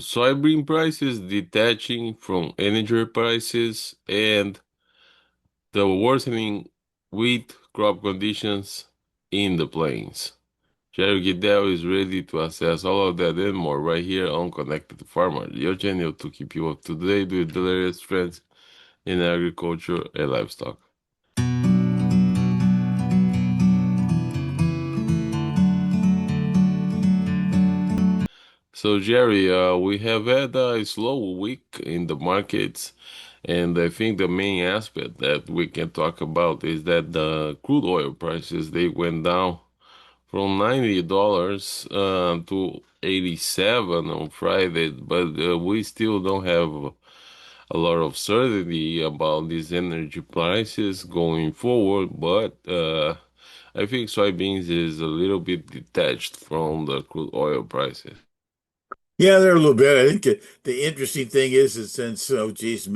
soybean prices detaching from energy prices and the worsening wheat crop conditions in the plains. Jerry Gidel is ready to assess all of that and more right here on Connected Farmer, your channel to keep you up to date with the latest trends in agriculture and livestock. So, Jerry, we have had a slow week in the markets, and I think the main aspect that we can talk about is that the crude oil prices they went down from $90 to 87 on Friday, but we still don't have a lot of certainty about these energy prices going forward. But I think soybeans is a little bit detached from the crude oil prices. Yeah, they're a little bit. I think the interesting thing is since, oh geez,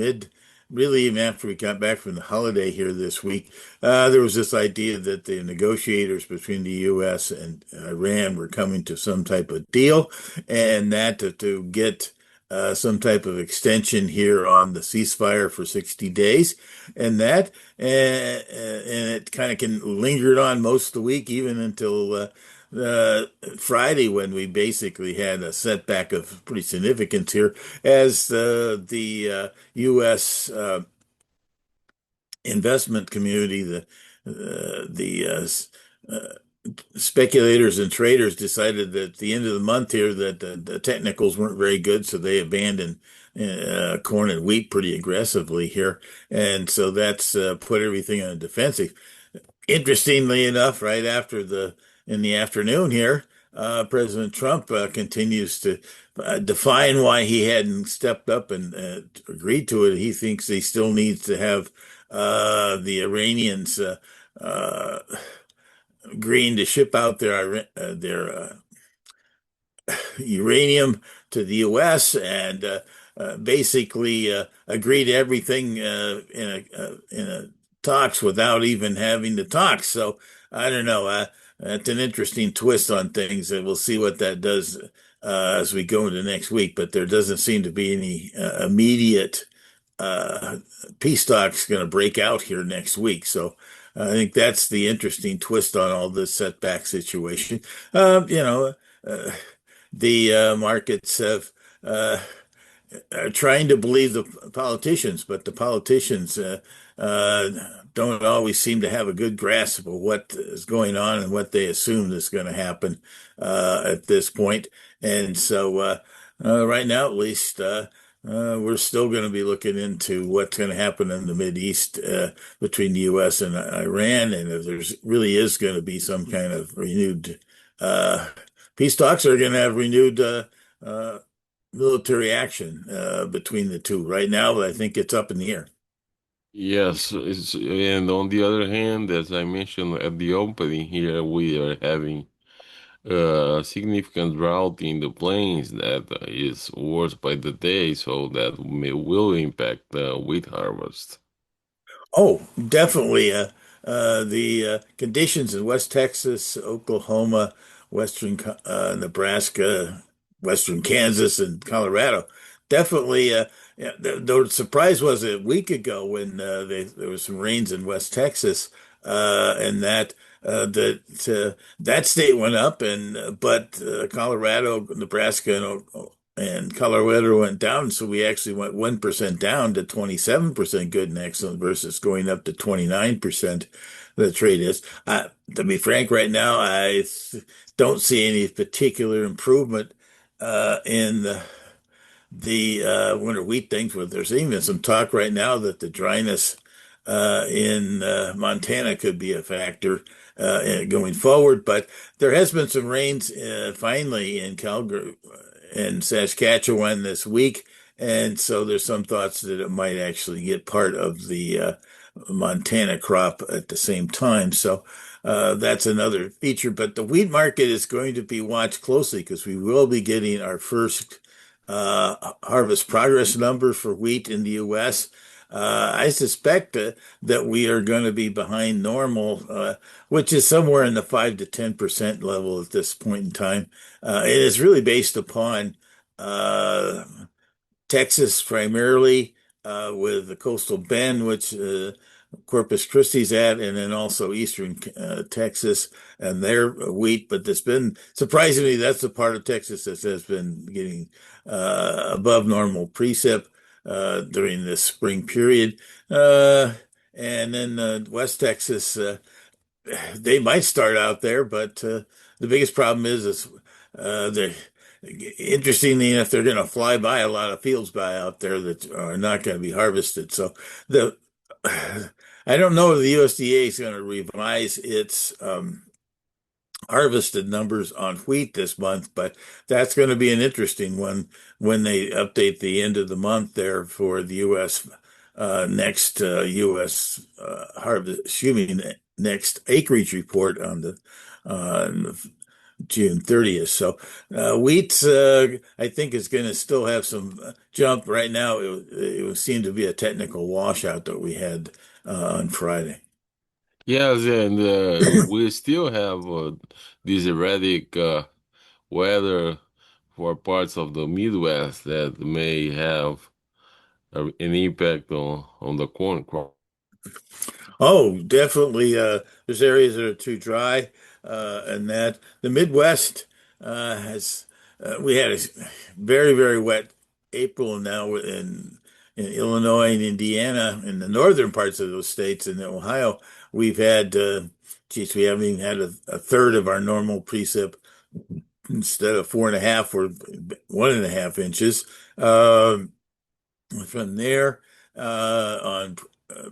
really even after we got back from the holiday here this week, there was this idea that the negotiators between the U.S. and Iran were coming to some type of deal, and that to get some type of extension here on the ceasefire for 60 days, and and it kind of can lingered on most of the week, even until Friday when we basically had a setback of pretty significance here as the U.S. Investment community, the speculators and traders decided that at the end of the month here that the technicals weren't very good, so they abandoned corn and wheat pretty aggressively here, and so that's put everything on the defensive. Interestingly enough, right after in the afternoon here, President Trump continues to define why he hadn't stepped up and agreed to it. He thinks he still needs to have the Iranians uh, agreeing to ship out their uranium to the U.S. and basically agree to everything in a talks without even having the talks. So I don't know. That's an interesting twist on things, and we'll see what that does as we go into next week. But there doesn't seem to be any immediate uh, peace talks going to break out here next week. So I think that's the interesting twist on all this setback situation. Uh, you know. Uh, the markets uh, are trying to believe the politicians, but the politicians uh, don't always seem to have a good grasp of what is going on and what they assume is going to happen at this point. And so, right now, at least, we're still going to be looking into what's going to happen in the Mideast between the U.S. and Iran, and if there's really is going to be some kind of renewed uh, peace talks, are going to have renewed uh, military action between the two. Right now, I think it's up in the air. Yes, and on the other hand, as I mentioned at the opening here, we are having a significant drought in the plains that is worse by the day, so that will impact the wheat harvest. Oh, definitely. The conditions in West Texas, Oklahoma, Nebraska, Western Kansas, and Colorado definitely. Yeah, the surprise was a week ago when there was some rains in West Texas, and that state went up, and but Colorado, Nebraska, and Colorado went down, so we actually went 1% down to 27% good and excellent versus going up to 29% the trade is. To be frank, right now, don't see any particular improvement in the winter wheat things. But there's even some talk right now that the dryness in Montana could be a factor going forward. But there has been some rains finally in Calgary and Saskatchewan this week, and so there's some thoughts that it might actually get part of the Montana crop at the same time. So that's another feature. But the wheat market is going to be watched closely because we will be getting our first harvest progress number for wheat in the U.S. I suspect that we are going to be behind normal, which is somewhere in the 5 to 10% level at this point in time. It is really based upon uh, Texas primarily, with the coastal bend, which Corpus Christi's at, and then also eastern Texas and their wheat. But there's been surprisingly, that's the part of Texas that has been getting above normal precip during this spring period. Uh, and then West Texas, they might start out there, but the biggest problem is they're interestingly enough, they're going to fly by a lot of fields by out there that are not going to be harvested. So the I don't know if the USDA is going to revise its harvested numbers on wheat this month, but that's going to be an interesting one when they update the end of the month there for the U.S. Next U.S. Harvest, excuse me, next acreage report on the June 30th. So wheat, I think, is going to still have some jump. Right now, it would seem to be a technical washout that we had on Friday. Yes, and we still have this erratic weather for parts of the Midwest that may have an impact on the corn crop. Oh, definitely. There's areas that are too dry, and that the Midwest has we had a very, very wet April now in Illinois and Indiana, in the northern parts of those states, and in Ohio, we've had, geez, we haven't even had a third of our normal precip. Instead of 4.5 or 1.5 inches. Um, from there on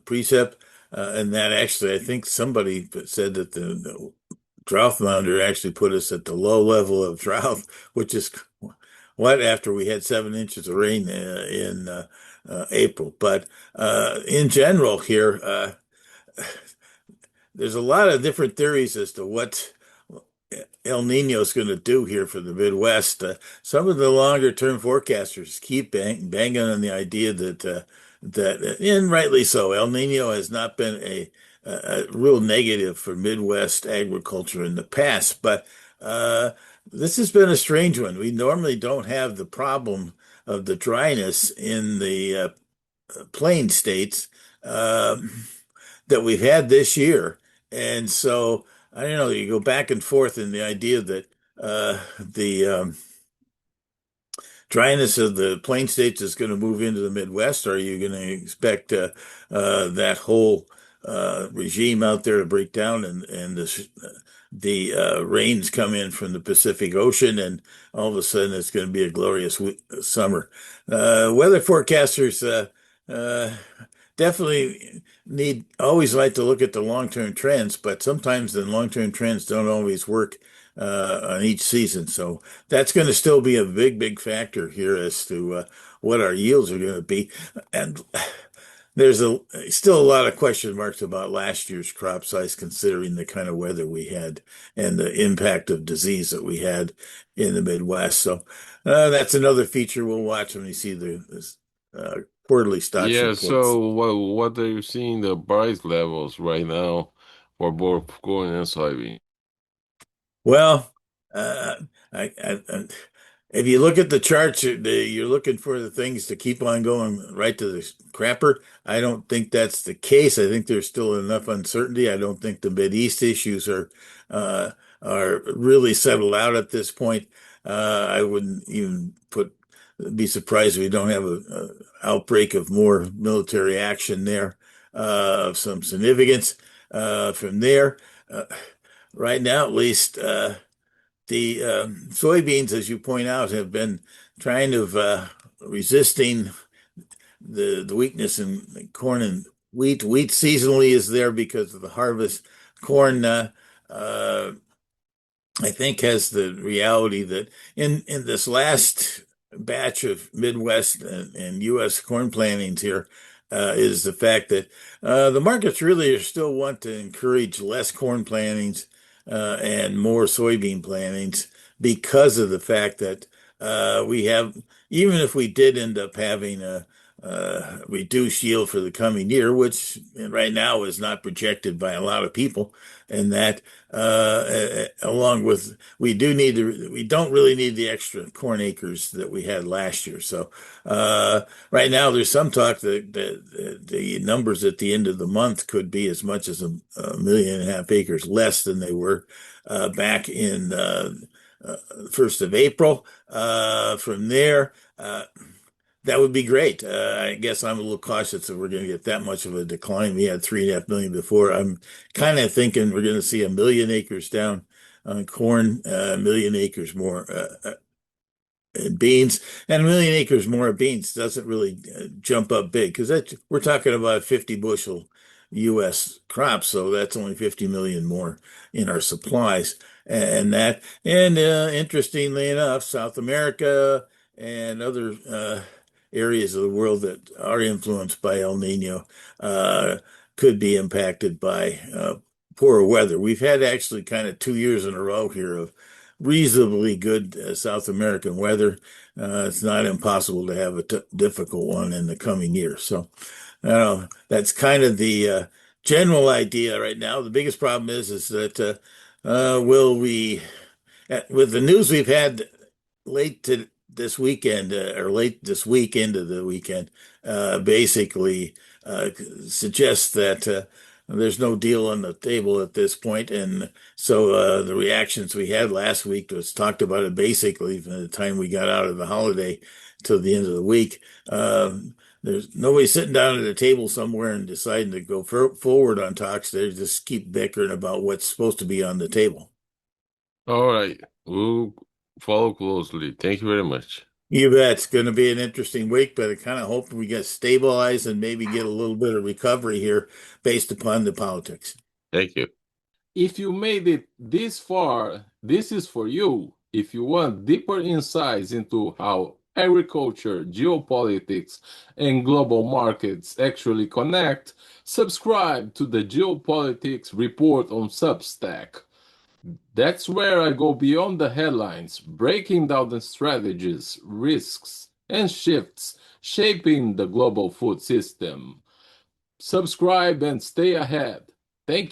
precept, and that actually, I think somebody said that the drought monitor actually put us at the low level of drought, which is what after we had 7 inches of rain in April. But in general, here, there's a lot of different theories as to what El Nino is going to do here for the Midwest. Some of the longer term forecasters keep banging on the idea that, and rightly so, El Nino has not been a real negative for Midwest agriculture in the past, but uh, this has been a strange one. We normally don't have the problem of the dryness in the plain states. Um, that we've had this year. And so I don't know, you go back and forth in the idea that the dryness of the plain states is going to move into the Midwest. Or are you going to expect that whole regime out there to break down and the rains come in from the Pacific Ocean, and all of a sudden it's going to be a glorious summer? Weather forecasters uh, definitely need always like to look at the long-term trends, but sometimes the long-term trends don't always work on each season. So that's going to still be a big, big factor here as to what our yields are going to be. And there's still a lot of question marks about last year's crop size, considering the kind of weather we had and the impact of disease that we had in the Midwest. So that's another feature we'll watch when we see the quarterly stocks Yeah, reports. so what are you seeing the price levels right now for both corn and soybean? Well, uh, I, if you look at the charts, you're looking for the things to keep on going right to the crapper. I don't think that's the case. I think there's still enough uncertainty. I don't think the Mideast issues uh, are really settled out at this point. I wouldn't even be surprised if we don't have a outbreak of more military action there of some significance. From there. Right now, at least, the soybeans, as you point out, have been kind of resisting the weakness in corn and wheat. Wheat seasonally is there because of the harvest. Corn, uh, I think, has the reality that in this last batch of Midwest and U.S. corn plantings here is the fact that the markets really are still want to encourage less corn plantings and more soybean plantings because of the fact that we have, even if we did end up having reduced yield for the coming year, which right now is not projected by a lot of people. And that, along with, we don't really need the extra corn acres that we had last year. So, right now there's some talk that the numbers at the end of the month could be as much as a million and a half acres less than they were, back in, 1st of April. From there, that would be great. I guess I'm a little cautious that we're going to get that much of a decline. We had 3.5 million before. I'm kind of thinking we're going to see a million acres down on corn, a million acres more beans, and a million acres more of beans doesn't really jump up big because we're talking about 50 bushel U.S. crops, so that's only 50 million more in our supplies, and interestingly enough, South America and other areas of the world that are influenced by El Nino uh, could be impacted by poorer weather. We've had actually kind of 2 years in a row here of reasonably good South American weather. It's not impossible to have a difficult one in the coming year. So, that's kind of the general idea right now. The biggest problem is that will we, with the news we've had late to this weekend, or late this week into the weekend, basically uh, suggests that there's no deal on the table at this point. And so the reactions we had last week was talked about it basically from the time we got out of the holiday till the end of the week. There's nobody sitting down at a table somewhere and deciding to go forward on talks. They just keep bickering about what's supposed to be on the table. All right. We'll follow closely. Thank you very much. You bet. It's going to be an interesting week, but I kind of hope we get stabilized and maybe get a little bit of recovery here based upon the politics. Thank you. If you made it this far, this is for you. If you want deeper insights into how agriculture, geopolitics, and global markets actually connect, subscribe to the Geopolitics Report on Substack. That's where I go beyond the headlines, breaking down the strategies, risks, and shifts shaping the global food system. Subscribe and stay ahead. Thank